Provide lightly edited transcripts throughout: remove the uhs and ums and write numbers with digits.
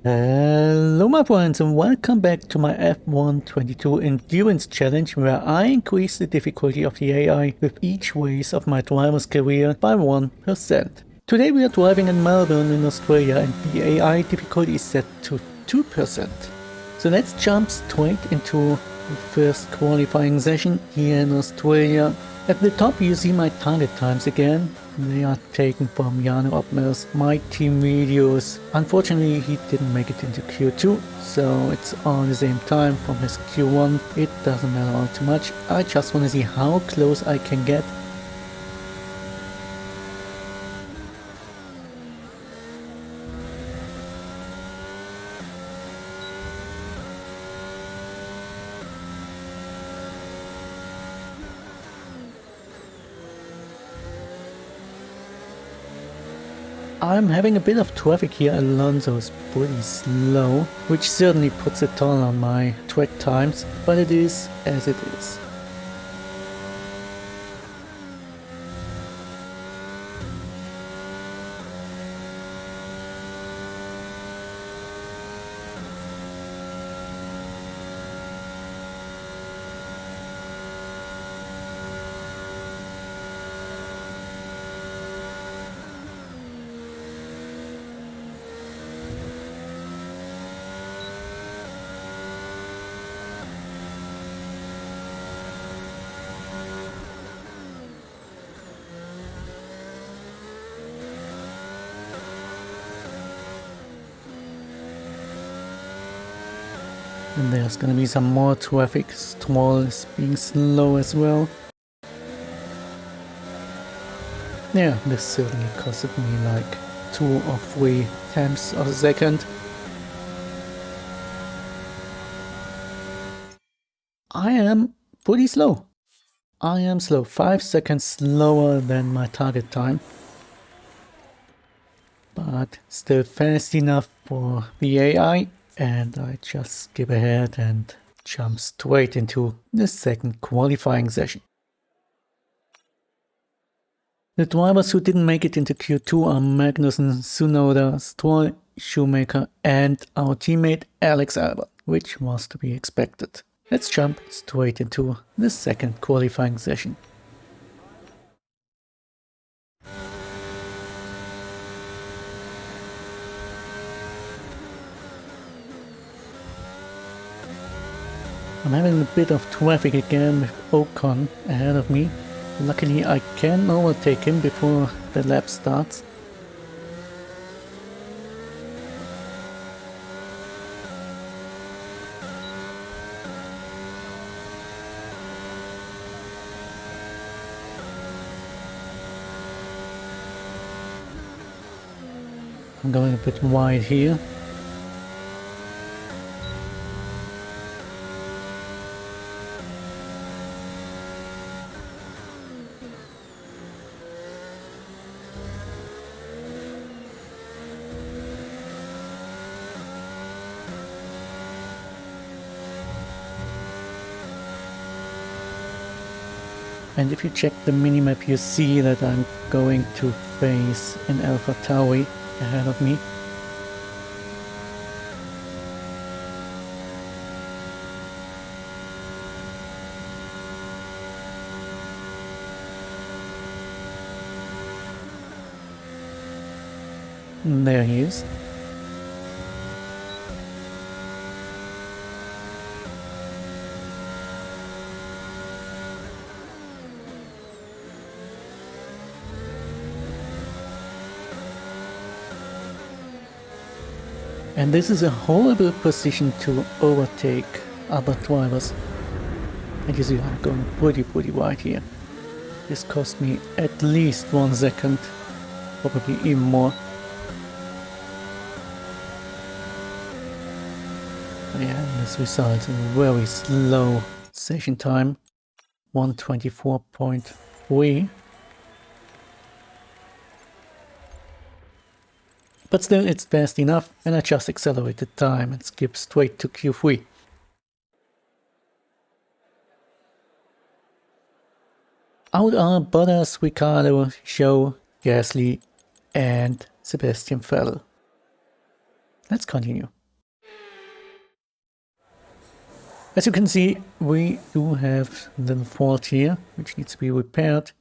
Hello my friends and welcome back to my F122 Endurance Challenge where I increase the difficulty of the AI with each race of my driver's career by 1%. Today we are driving in Melbourne in Australia and the AI difficulty is set to 2%. So let's jump straight into the first qualifying session here in Australia. At the top you see my target times again. They are taken from Jan Opmer's My Team videos. Unfortunately he didn't make it into Q2, so it's all the same time from his Q1. It doesn't matter all too much. I just want to see how close I can get. I'm having a bit of traffic here. Alonso is pretty slow, which certainly puts a toll on my track times, but it is as it is. And there's gonna be some more traffic. Stroll is being slow as well. Yeah, this certainly costed me like 2 or 3 tenths of a second. I am pretty slow. I am slow, 5 seconds slower than my target time. But still fast enough for the AI. And I just skip ahead and jump straight into the second qualifying session. The drivers who didn't make it into Q2 are Magnussen, Tsunoda, Stroll, Schumacher and our teammate Alex Albon, which was to be expected. Let's jump straight into the second qualifying session. I'm having a bit of traffic again with Ocon ahead of me. Luckily I can overtake him before the lap starts. I'm going a bit wide here. And if you check the minimap, you see that I'm going to face an Alpha Tauri ahead of me. And there he is. And this is a horrible position to overtake other drivers. And you see I'm going pretty wide here. This cost me at least 1 second, probably even more. But yeah, this results in a very slow session time, 1:24.3. But still it's fast enough and I just accelerated time and skipped straight to Q3. Out are Bottas, Ricciardo, Zhou, Gasly and Sebastian Vettel. let's continue. As you can see, we do have a little fault here, which needs to be repaired.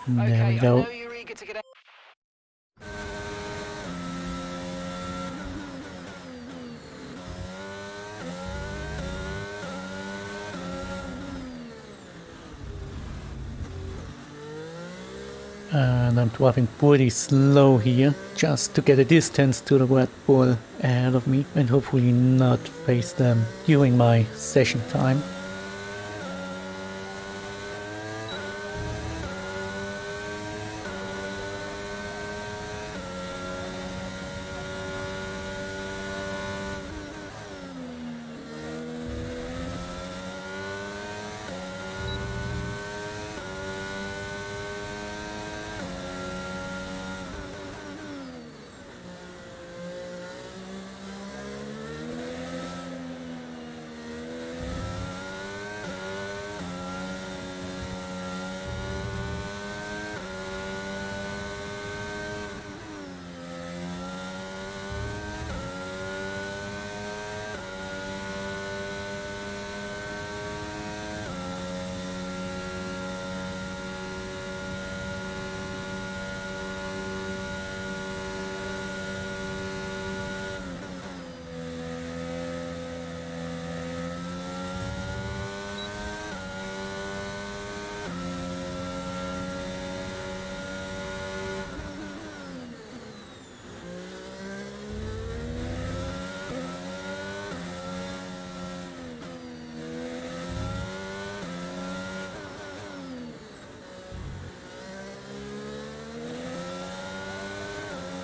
There we go. And I'm driving pretty slow here, just to get a distance to the Red Bull ahead of me and hopefully not face them during my session time.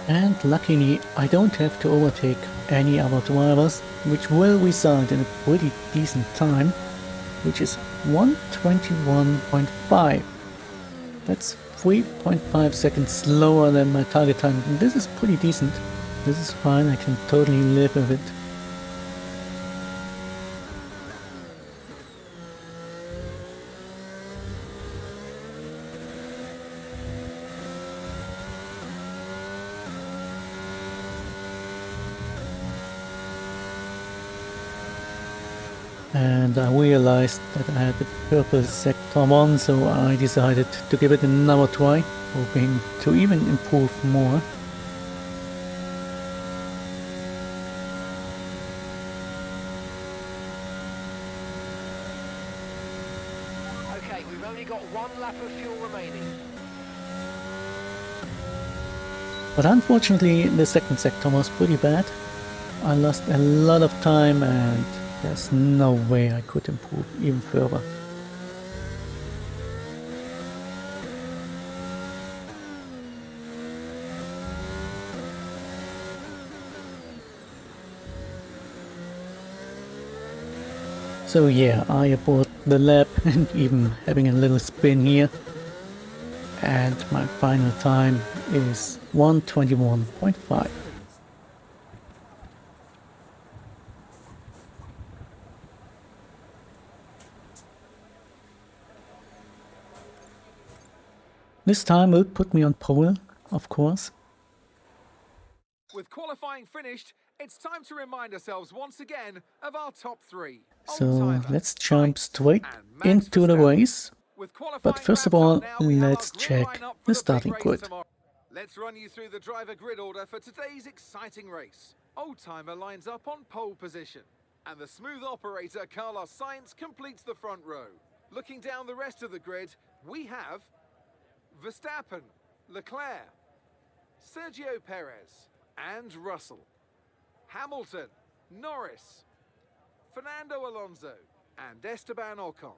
And luckily I don't have to overtake any other drivers, which will result in a pretty decent time, which is 1:21.5. That's 3.5 seconds slower than my target time. This is pretty decent. This is fine, I can totally live with it. And I realized that I had the purple sector on, so I decided to give it another try, hoping to even improve more. Okay, we've only got one lap of fuel remaining. But unfortunately the second sector was pretty bad. I lost a lot of time and there's no way I could improve even further. So yeah, I abort the lap and even having a little spin here. And my final time is 1:21.5. This time will put me on pole, of course. With qualifying finished, it's time to remind ourselves once again of our top three. So let's jump straight into the race. But first of all, let's check the starting grid. Let's run you through the driver grid order for today's exciting race. Oldtimer lines up on pole position, and the smooth operator Carlos Sainz completes the front row. Looking down the rest of the grid, we have Verstappen, Leclerc, Sergio Perez, and Russell, Hamilton, Norris, Fernando Alonso, and Esteban Ocon,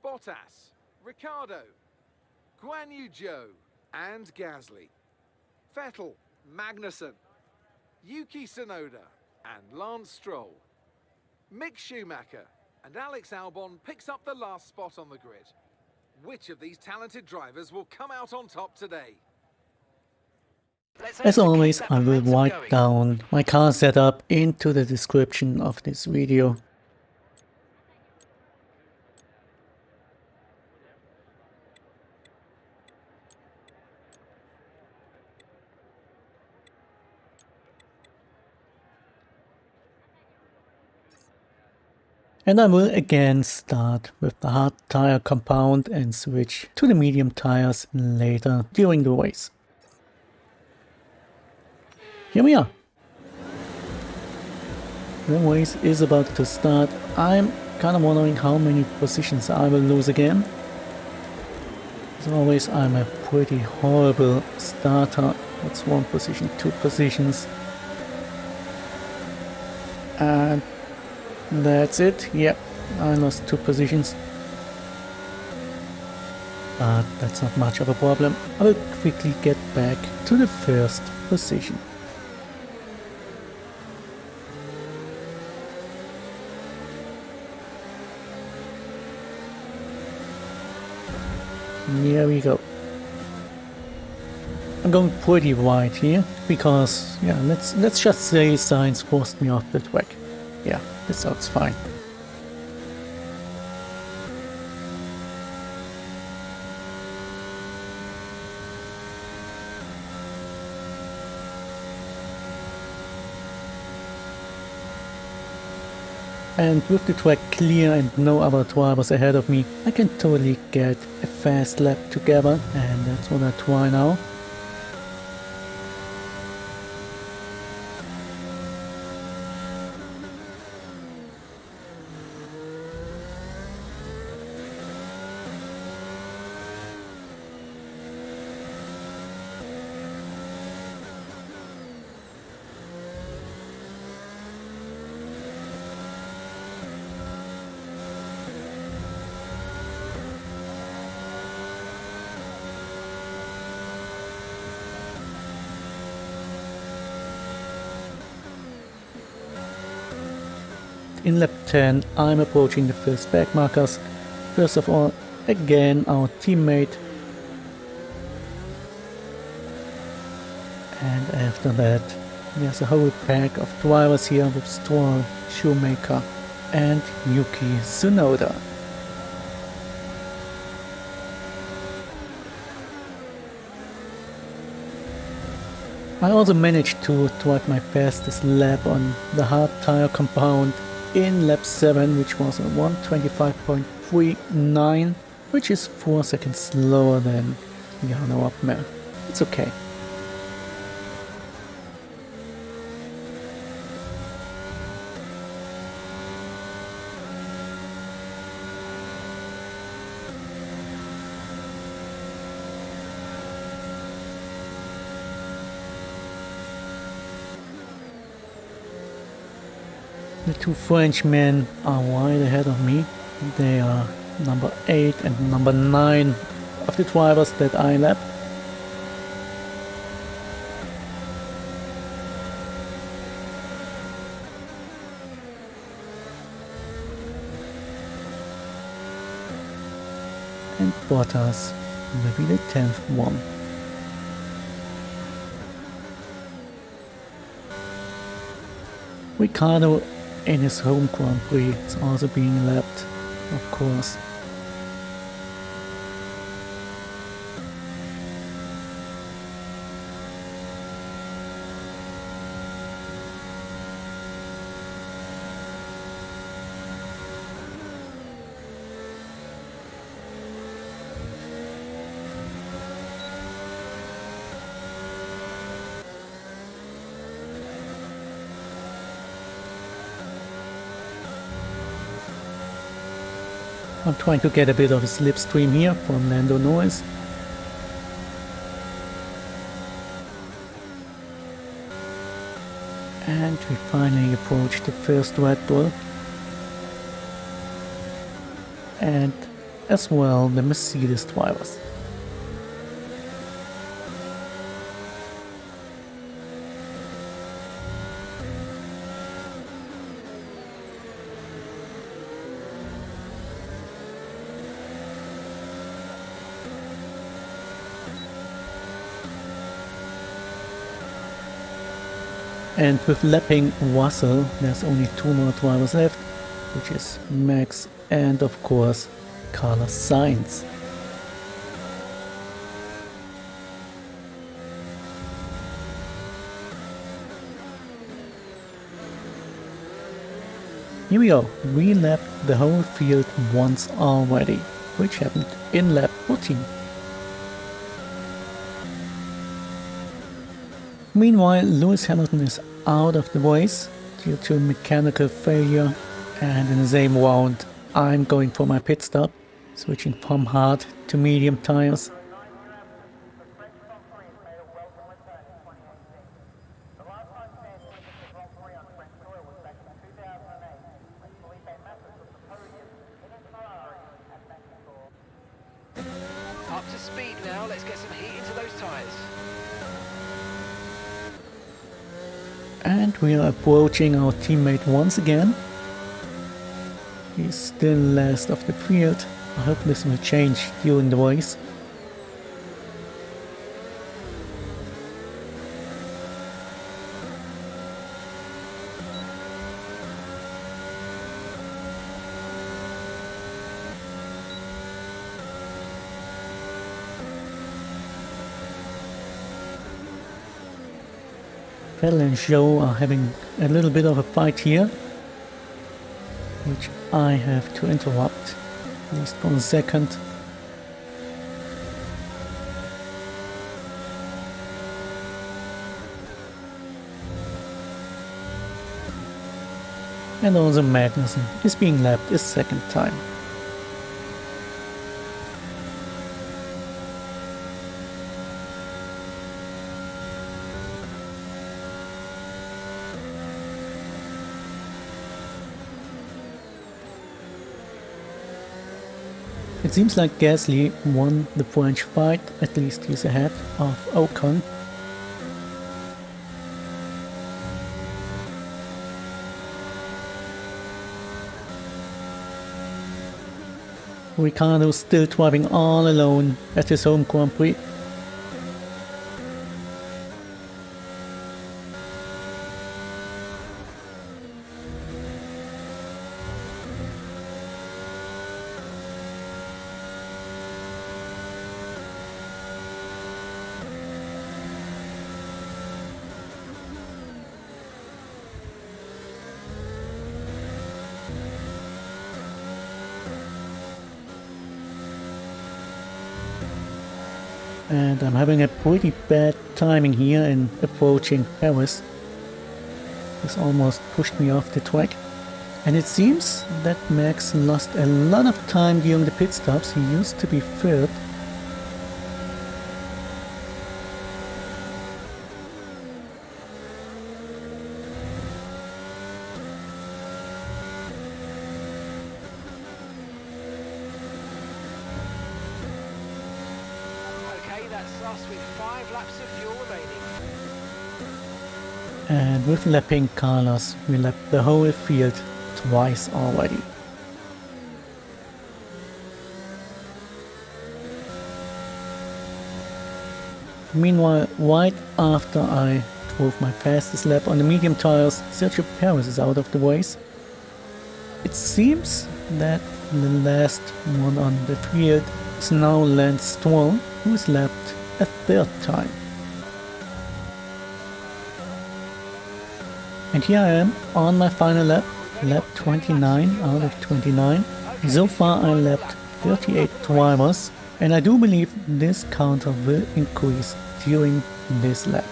Bottas, Ricciardo, Guan Yu Zhou, and Gasly, Vettel, Magnussen, Yuki Tsunoda, and Lance Stroll. Mick Schumacher and Alex Albon picks up the last spot on the grid. Which of these talented drivers will come out on top today? As always, I will write down my car setup into the description of this video. And I will again start with the hard tire compound and switch to the medium tires later during the race. Here we are. The race is about to start. I'm kind of wondering how many positions I will lose again. As always, I'm a pretty horrible starter. That's 1 position, 2 positions. And that's it. Yep, I lost 2 positions. But that's not much of a problem. I will quickly get back to the first position. Here we go. I'm going pretty wide here because, yeah, let's just say science forced me off the track. Yeah, this sounds fine. And with the track clear and no other drivers ahead of me, I can totally get a fast lap together, and that's what I try now. In lap 10, I'm approaching the first back markers. First of all, again our teammate. And after that, there's a whole pack of drivers here with Stroll, Shoemaker and Yuki Tsunoda. I also managed to drive my fastest lap on the hard tire compound in lap 7, which was a 1:25.39, which is 4 seconds slower than Jano Opmer. It's okay. The 2 Frenchmen are wide ahead of me. They are number 8 and number 9 of the drivers that I lapped. And Bottas will be the 10th one. Ricciardo in his home Grand Prix is also being lapped, of course. I'm trying to get a bit of a slipstream here from Lando Norris. And we finally approach the first Red Bull. And as well the Mercedes drivers. And with lapping Russell, there's only 2 more drivers left, which is Max and of course Carlos Sainz. Here we go, we lapped the whole field once already, which happened in lap 14. Meanwhile, Lewis Hamilton is out of the race due to mechanical failure, and in the same round I'm going for my pit stop, switching from hard to medium tires. Up to speed now, let's get some heat into those tyres. And we are approaching our teammate once again. He's still last of the field. I hope this will change during the race. Vettel and Joe are having a little bit of a fight here, which I have to interrupt, at least for a second. And also Magnussen is being lapped a second time. It seems like Gasly won the French fight, at least he's ahead of Ocon. Ricciardo still driving all alone at his home Grand Prix. And I'm having a pretty bad timing here in approaching Paris. This almost pushed me off the track. And it seems that Max lost a lot of time during the pit stops. He used to be third. That's us with 5 laps of fuel remaining. And with lapping Carlos, we lapped the whole field twice already. Meanwhile, right after I drove my fastest lap on the medium tires, Sergio Perez is out of the race. It seems that the last one on the field is now Lance Stroll, who is lapped a third time. And here I am on my final lap, lap 29 out of 29. So far I lapped 38 drivers, and I do believe this counter will increase during this lap.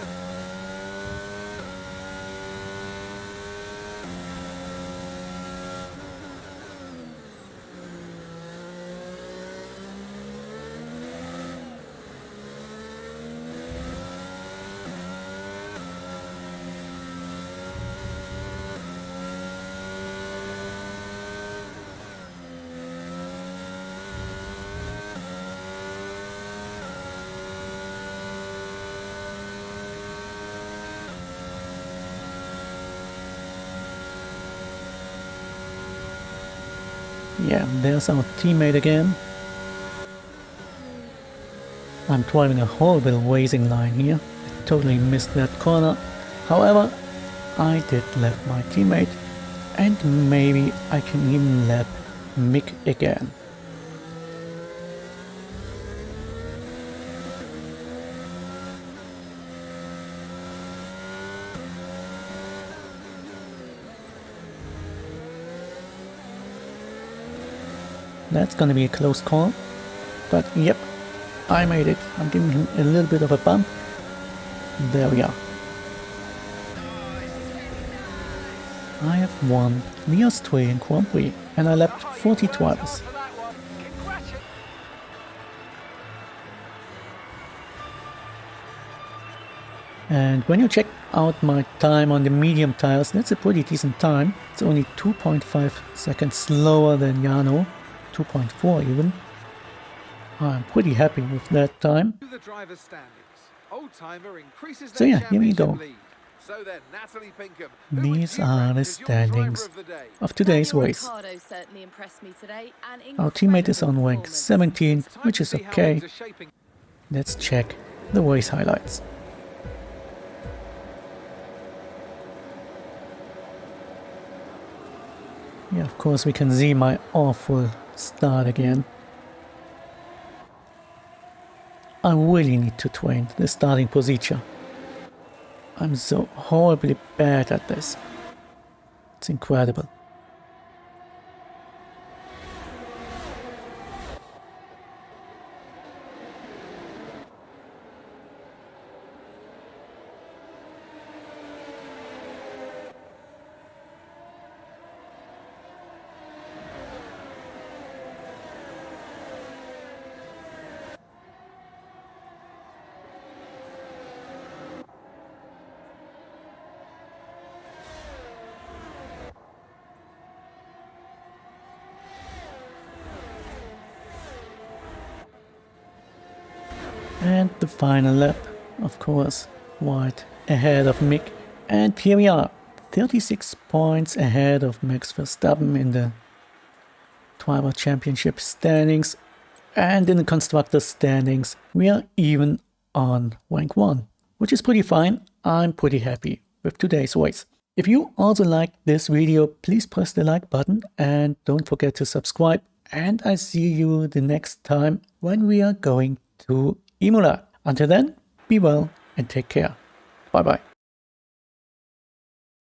Yeah, there's our teammate again. I'm driving a horrible racing line here. I totally missed that corner. However, I did lap my teammate, and maybe I can even lap Mick again. That's gonna be a close call. But yep, I made it. I'm giving him a little bit of a bump. There we are. I have won the Australian Grand Prix and I lapped 40 drivers. And when you check out my time on the medium tires, that's a pretty decent time. It's only 2.5 seconds slower than Jano, 2.4 even. I'm pretty happy with that time. So yeah, here we go. These are the standings of today's race. Our teammate is on rank 17, which is okay. Let's check the race highlights. Yeah, of course we can see my awful start again. I really need to train the starting procedure. I'm so horribly bad at this. It's incredible. And the final lap, of course, wide ahead of Mick. And here we are, 36 points ahead of Max Verstappen in the Driver Championship standings. And in the Constructors standings, we are even on rank 1, which is pretty fine. I'm pretty happy with today's race. If you also liked this video, please press the like button and don't forget to subscribe. And I see you the next time when we are going to Imola. Until then, be well and take care. Bye bye.